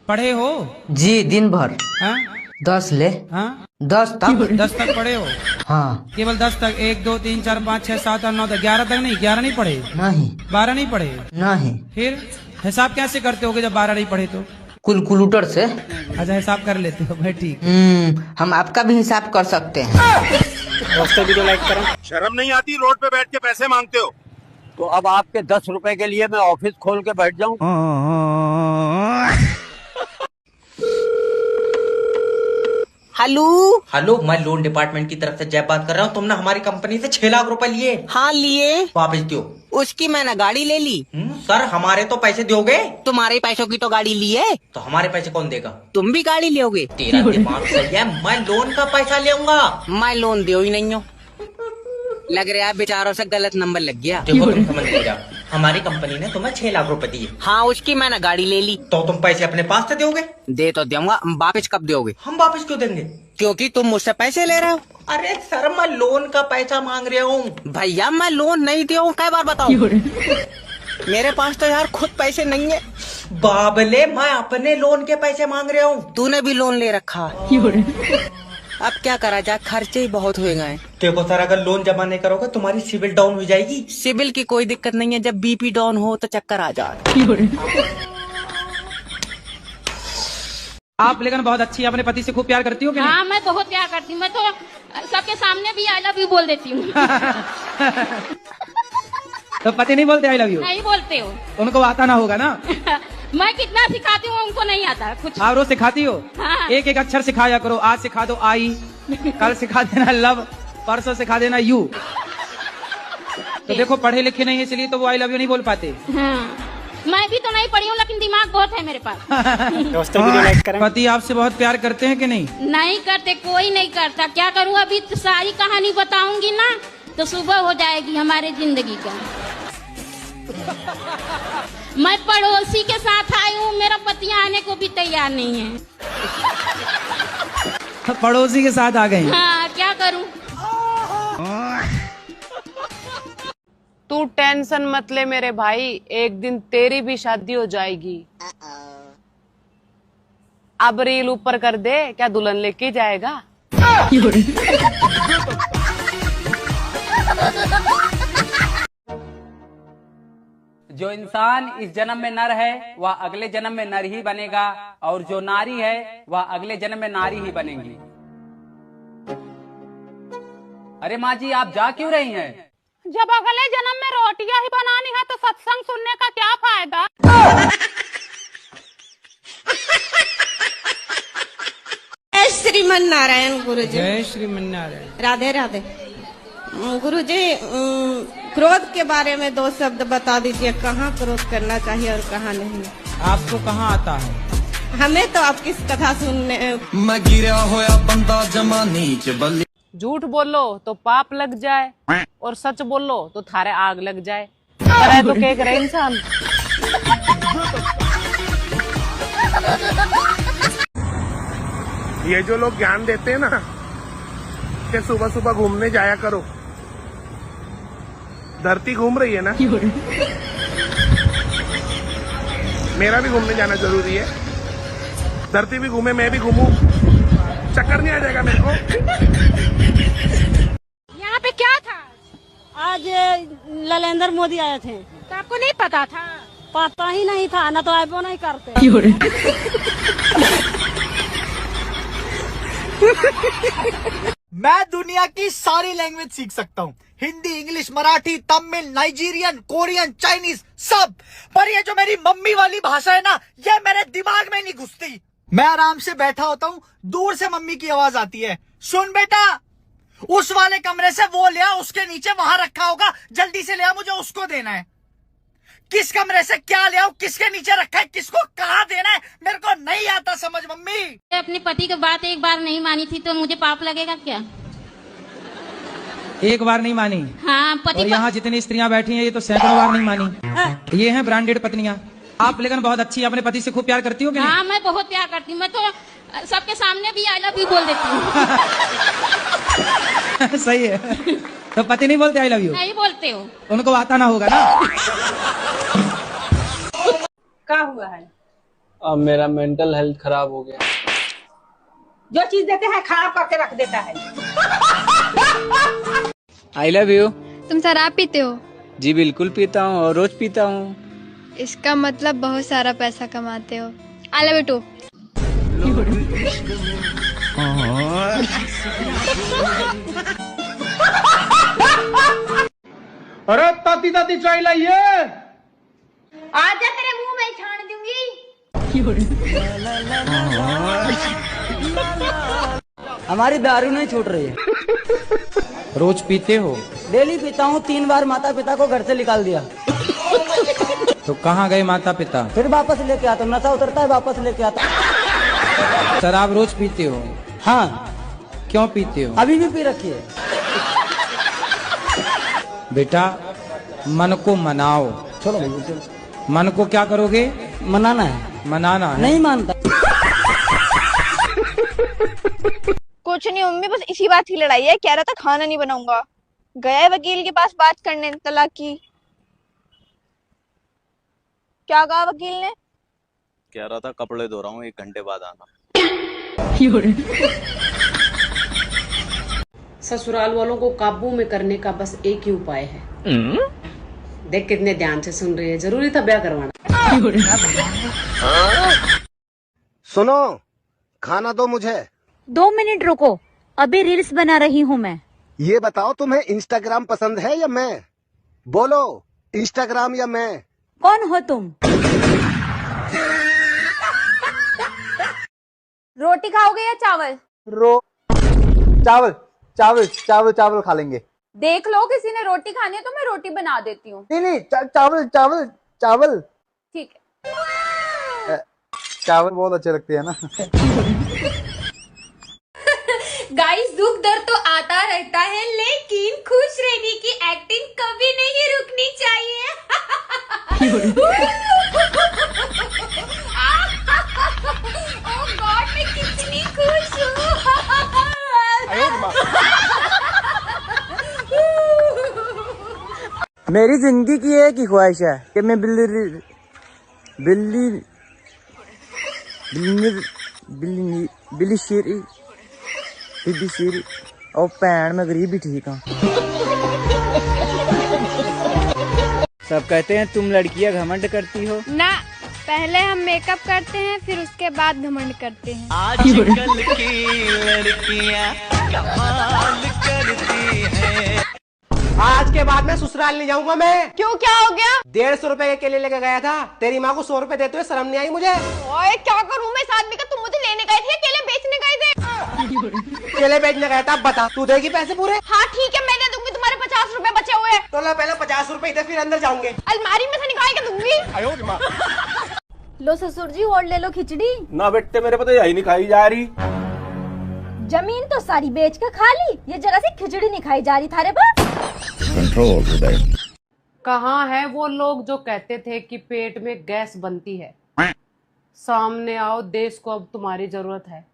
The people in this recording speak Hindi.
पढ़े हो? जी दिन भर। हाँ? 10 ले। हाँ? 10 तक। 10 तक पढ़े हो? हाँ। केवल 10 तक? 1 2 3 4 5 6 7 8 9 10 11 तक नहीं? 11 नहीं पढ़े? नहीं। 12 नहीं पढ़े? नहीं। फिर हिसाब कैसे करते होगे जब 12 नहीं पढ़े तो? कैलकुलेटर से। अच्छा, हिसाब कर लेते हो भाई, ठीक। हम आपका भी हिसाब कर सकते हैं। वीडियो लाइक करें। शर्म नहीं आती रोड पे बैठ के पैसे मांगते हो? तो अब आपके 10 रुपए के लिए मैं ऑफिस खोल के बैठ जाऊं? हेलो। हेलो, मैं लोन डिपार्टमेंट की तरफ से जय बात कर रहा हूँ। तुमने हमारी कंपनी से 6 लाख रुपए लिए। हाँ लिए। वापस दो। उसकी मैंने गाड़ी ले ली। सर, हमारे तो पैसे दोगे? तुम्हारे पैसों की तो गाड़ी ली है। तो हमारे पैसे कौन देगा? तुम भी गाड़ी लोगे? तेरा दिमाग सही है, मैं लोन का पैसा लेऊंगा। मैं लोन दे ही नहीं हूँ। लग रहा है बेचारों से गलत नंबर लग गया। देखो, तुम समझ नहीं रहा। हमारी कंपनी ने तुम्हें 6 लाख रुपए दिए। हाँ, उसकी मैंने गाड़ी ले ली। तो तुम पैसे अपने पास से दोगे? दे तो दूंगा, वापस कब दोगे? हम वापस क्यों देंगे? क्योंकि तुम मुझसे पैसे ले रहे हो। अरे सर, मैं लोन का पैसा मांग रहा हूँ। भैया मैं लोन नहीं दिया हूँ, कई बार बताऊँ? मेरे पास तो यार खुद पैसे नहीं है। बाबले, मैं अपने लोन के पैसे मांग रहा हूँ। तूने भी लोन ले रखा। अब क्या करा जाए, खर्चे ही बहुत हो गए। देखो सर, अगर लोन जमा नहीं करोगे तुम्हारी सिविल डाउन हो जाएगी। सिविल की कोई दिक्कत नहीं है, जब बीपी डाउन हो तो चक्कर आ जाए। आप लेकिन बहुत अच्छी, अपने पति से खूब प्यार करती हो कि नहीं? हाँ, मैं बहुत प्यार करती हूँ। मैं तो सबके सामने भी आई लव यू बोल देती हूँ। तो पति नहीं बोलते आई लव यू? नहीं बोलते हो? उनको आता ना होगा ना। मैं कितना सिखाती हूँ, उनको नहीं आता कुछ। आप रोज सिखाती हो? हाँ। एक एक अक्षर सिखाया करो। आज सिखा दो आई, कल सिखा देना लव, परसों सिखा देना यू। तो देखो, पढ़े लिखे नहीं है इसलिए तो वो आई लव यू नहीं बोल पाते। हाँ। मैं भी तो नहीं पढ़ी हूँ, लेकिन दिमाग बहुत है मेरे पास। वीडियो लाइक करें। पति आपसे बहुत प्यार करते हैं कि नहीं? नहीं करते, कोई नहीं करता। क्या करूँ, अभी तो सारी कहानी बताऊंगी ना तो सुबह हो जाएगी हमारे जिंदगी का। मैं पड़ोसी के साथ आई हूँ, मेरा पति आने को भी तैयार नहीं है। पड़ोसी के साथ आ गए। हाँ, क्या करूँ? तू टेंशन मत ले मेरे भाई, एक दिन तेरी भी शादी हो जाएगी। अब रील ऊपर कर दे, क्या दुल्हन लेके जाएगा? जो इंसान इस जन्म में नर है वह अगले जन्म में नर ही बनेगा, और जो नारी है वह अगले जन्म में नारी ही बनेगी। अरे माँ जी, आप जा क्यों रही हैं? जब अगले जन्म में रोटियां ही बनानी है तो सत्संग सुनने का क्या फायदा? जय श्रीमन नारायण गुरुजी। जय श्रीमन नारायण। राधे राधे। गुरुजी, क्रोध के बारे में 2 शब्द बता दीजिए। कहाँ क्रोध करना चाहिए और कहाँ नहीं? आपको कहाँ आता है? हमें तो आपकी कथा सुनने। मैं गिरा होया बंदा जमा नीच बल्ली। झूठ बोलो तो पाप लग जाए और सच बोलो तो थारे आग लग जाए। करे तो क्या करे इंसान। ये जो लोग ज्ञान देते हैं ना कि सुबह सुबह घूमने जाया करो, धरती घूम रही है ना, मेरा भी घूमने जाना जरूरी है। धरती भी घूमे, मैं भी घूमूं, चक्कर नहीं आ जाएगा मेरे को। यहाँ पे क्या था? आज नरेंद्र मोदी आए थे। तो आपको नहीं पता था? पता ही नहीं था ना, तो आईबो नहीं करते। मैं दुनिया की सारी लैंग्वेज सीख सकता हूँ, Hindi, English, Marathi, Tamil, Nigerian, Korean, Chinese, सब। पर ये जो मेरी मम्मी वाली भाषा है ना, ये मेरे दिमाग में नहीं घुसती। मैं आराम से बैठा होता हूँ, दूर से मम्मी की आवाज आती है, सुन बेटा, उस वाले कमरे से वो ले आ, उसके नीचे वहां रखा होगा, जल्दी से ले आ, मुझे उसको देना है। किस कमरे से क्या ले आओ, किसके नीचे रखा है, किसको कहाँ देना है, मेरे को नहीं आता समझ मम्मी। अपने पति की बात एक बार नहीं मानी थी तो मुझे पाप लगेगा क्या? एक बार नहीं मानी? हाँ, पति। और यहाँ जितनी स्त्रियां बैठी हैं ये तो सैकड़ों बार नहीं मानी। ये हैं ब्रांडेड पत्नियां। आप लेकिन बहुत अच्छी, अपने पति से खूब प्यार करती हो कि नहीं? हाँ, मैं बहुत प्यार करती हूँ। मैं तो सबके सामने भी आई लव यू बोल देती हूँ। सही है। तो पति नहीं बोलते आई लव यू? नहीं बोलते हो? उनको आता ना होगा ना। क्या हुआ है? अब मेरा मेंटल हेल्थ खराब हो गया। जो चीज देते हैं खराब करके रख देता है। आई लव यू। तुम शराब पीते हो? जी बिल्कुल पीता हूँ और रोज पीता हूँ। इसका मतलब बहुत सारा पैसा कमाते हो। I love you too. अरे ताती ताती चाय लाइए। आजा तेरे मुंह में छान दूंगी। हमारी दारू नहीं छूट रही है। रोज पीते हो? डेली पीता हूँ, 3 बार माता पिता को घर से निकाल दिया। तो कहाँ गए माता पिता? फिर वापस लेके आता हूँ, नशा उतरता है वापस लेके आता हूँ। शराब रोज पीते हो? हाँ। क्यों पीते हो? अभी भी पी रखी है। बेटा मन को मनाओ। चलो चलो। मन को क्या करोगे? मनाना है। मनाना है। नहीं मानता। कुछ नहीं मम्मी, बस इसी बात की लड़ाई है। कह रहा था खाना नहीं बनाऊंगा, गया है वकील के पास बात करने तलाक की। क्या कहा वकील ने? कह रहा था कपड़े धो रहा हूँ, 1 घंटे बाद आना। ससुराल वालों को काबू में करने का बस एक ही उपाय है। देख कितने ध्यान से सुन रही है, जरूरी था ब्याह करवाना। सुनो, खाना दो मुझे। 2 मिनट रुको, अभी रील्स बना रही हूँ मैं। ये बताओ तुम्हें इंस्टाग्राम पसंद है या मैं? बोलो, इंस्टाग्राम या मैं? कौन हो तुम? रोटी खाओगे या चावल? चावल चावल चावल चावल खा लेंगे। देख लो, किसी ने रोटी खानी है तो मैं रोटी बना देती हूँ। नहीं चावल चावल चावल। ठीक है। चावल बहुत अच्छे लगते हैं ना। गाइस, दुख दर्द तो आता रहता है, लेकिन खुश रहने की एक्टिंग कभी नहीं रुकनी चाहिए। ओह गॉड, मैं कितनी खुश हूँ। मेरी जिंदगी की एक ही ख्वाहिश है कि मैं बिल्ली शेरी और भैन में गरीब भी ठीक हाँ। सब कहते हैं तुम लड़कियां घमंड करती हो ना, पहले हम मेकअप करते हैं फिर उसके बाद घमंड करते हैं। आजकल की लड़कियां कमाल करती हैं। आज के बाद मैं ससुराल नहीं जाऊंगा मैं। क्यों, क्या हो गया? 150 रुपए के केले लेके गया था, तेरी माँ को 100 रुपए देते हुए शर्म नहीं आई मुझे। ओए क्या करूं मैं इस आदमी का? तुम मुझे लेने गए थे या केले बेचने गए थे? केले बेचने गया था। अब बता, तू देगी पैसे पूरे? हाँ ठीक है, मैं दे दूंगी, तुम्हारे 50 रुपए बचे हुए। तो ला पहले 50 रुपए इधर, फिर अंदर जाऊंगे। अलमारी में से निकाल के दूंगी। लो ससुर जी, और ले लो खिचड़ी। ना बेटे, मेरे पता यही नहीं खाई जा रही। जमीन तो सारी बेच के खा ली, ये जरा सी खिचड़ी नहीं खाई जा रही थारे पास। कहाँ है वो लोग जो कहते थे कि पेट में गैस बनती है? सामने आओ, देश को अब तुम्हारी जरूरत है।